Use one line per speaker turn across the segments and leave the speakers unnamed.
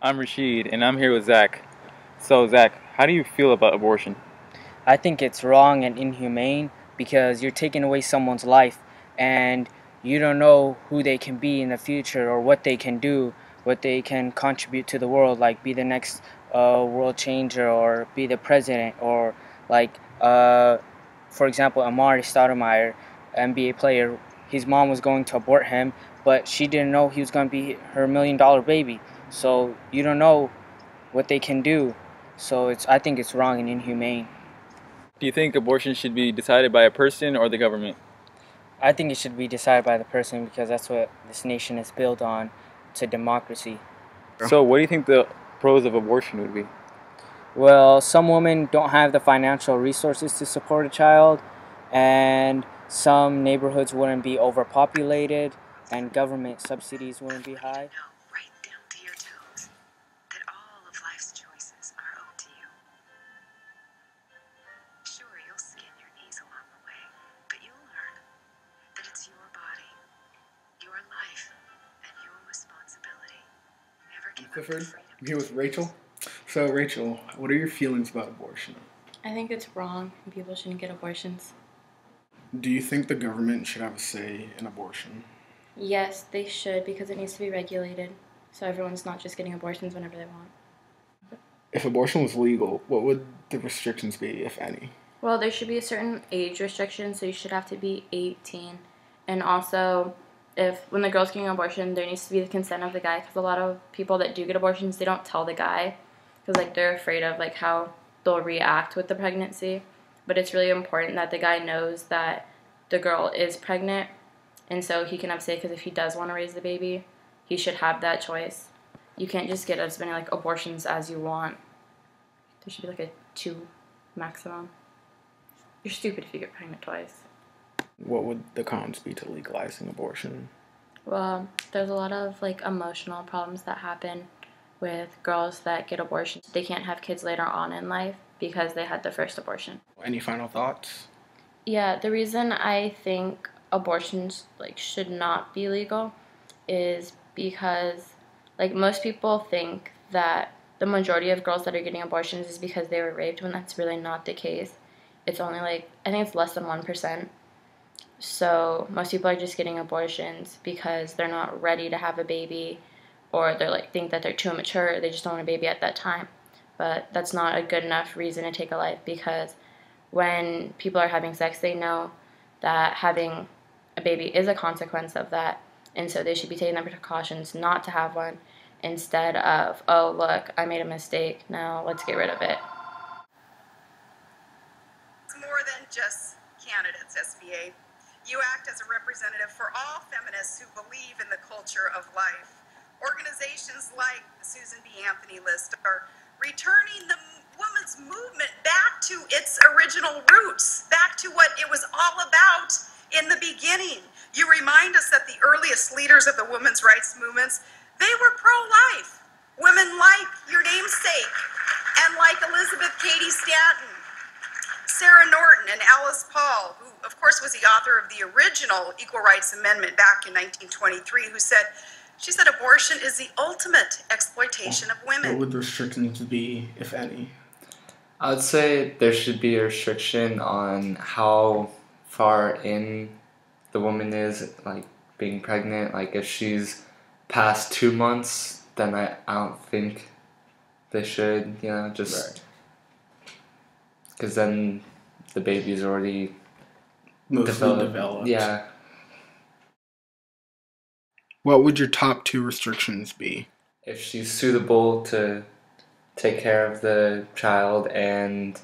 I'm Rashid, and I'm here with Zach. So, Zach, how do you feel about abortion?
I think it's wrong and inhumane because you're taking away someone's life and you don't know who they can be in the future or what they can do, what they can contribute to the world, like be the next world changer or be the president or like, for example, Amari Stoudemire, NBA player, his mom was going to abort him, but she didn't know he was going to be her $1 million baby. So you don't know what they can do. So I think it's wrong and inhumane.
Do you think abortion should be decided by a person or the government?
I think it should be decided by the person because that's what this nation is built on, to democracy.
So, what do you think the pros of abortion would be?
Well, some women don't have the financial resources to support a child, and some neighborhoods wouldn't be overpopulated, and government subsidies wouldn't be high.
Right down to your toes, that all of life's choices are owed to you. Sure, you'll skin your knees along the way, but you'll learn that it's your body, your life, and your responsibility. Never give up
Clifford.
your freedom.
I'm here with Rachel. So, Rachel, what are your feelings about abortion?
I think it's wrong and people shouldn't get abortions.
Do you think the government should have a say in abortion?
Yes, they should because it needs to be regulated so everyone's not just getting abortions whenever they want.
If abortion was legal, what would the restrictions be, if any?
Well, there should be a certain age restriction, so you should have to be 18. And also, when the girl's getting an abortion, there needs to be the consent of the guy because a lot of people that do get abortions, they don't tell the guy because they're afraid of how they'll react with the pregnancy. But it's really important that the guy knows that the girl is pregnant, and so he can have say, because if he does want to raise the baby, he should have that choice. You can't just get as many abortions as you want. There should be a 2 maximum. You're stupid if you get pregnant twice.
What would the cons be to legalizing abortion?
Well, there's a lot of emotional problems that happen with girls that get abortions. They can't have kids later on in life because they had the first abortion.
Any final thoughts?
Yeah, the reason I think abortions should not be legal is because most people think that the majority of girls that are getting abortions is because they were raped, when that's really not the case. It's only I think it's less than 1%. So most people are just getting abortions because they're not ready to have a baby, or they're think that they're too immature, they just don't want a baby at that time. But that's not a good enough reason to take a life, because when people are having sex, they know that having a baby is a consequence of that, and so they should be taking the precautions not to have one instead of, oh, look, I made a mistake, now let's get rid of it.
It's more than just candidates, SBA. You act as a representative for all feminists who believe in the culture of life. Organizations like the Susan B. Anthony List are returning the women's movement back to its original roots, back to what it was all about in the beginning. You remind us that the earliest leaders of the women's rights movements, they were pro-life. Women like your namesake and like Elizabeth Cady Stanton, Sarah Norton, and Alice Paul, who of course was the author of the original Equal Rights Amendment back in 1923, she said abortion is the ultimate exploitation of women.
What would the restrictions be, if any?
I would say there should be a restriction on how far in the woman is, being pregnant. If she's past 2 months, then I don't think they should, just because then the baby's already
Mostly developed.
Yeah.
What would your top 2 restrictions be?
If she's suitable to take care of the child, and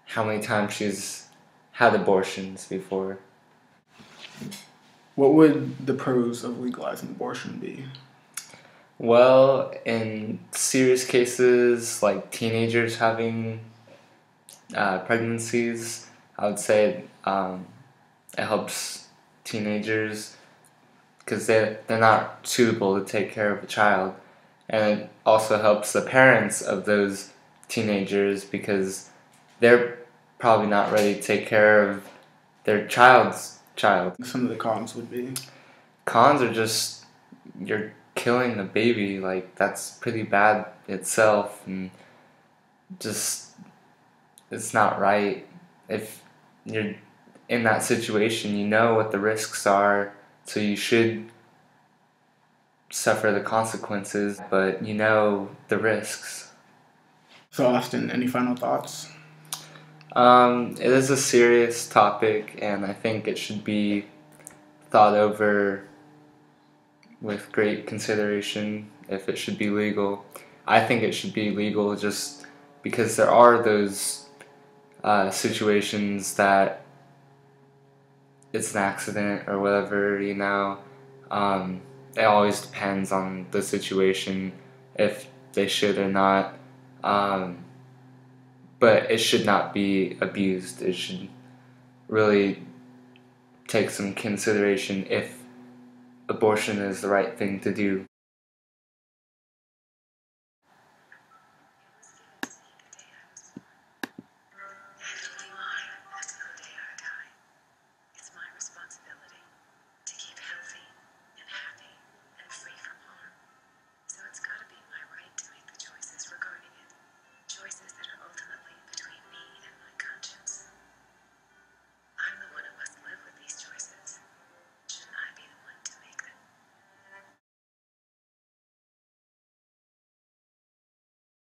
how many times she's had abortions before.
What would the pros of legalizing abortion be?
Well, in serious cases like teenagers having pregnancies, I would say it helps teenagers because they're not suitable to take care of a child. And it also helps the parents of those teenagers because they're probably not ready to take care of their child's child.
Some of the cons would be?
Cons are just your killing a baby, like, that's pretty bad itself, and just, it's not right. If you're in that situation, you know what the risks are, so you should suffer the consequences, but you know the risks.
So, Austin, any final thoughts?
It is a serious topic, and I think it should be thought over with great consideration if it should be legal. I think it should be legal just because there are those situations that it's an accident or whatever, you know. It always depends on the situation if they should or not. But it should not be abused. It should really take some consideration if abortion is the right thing to do.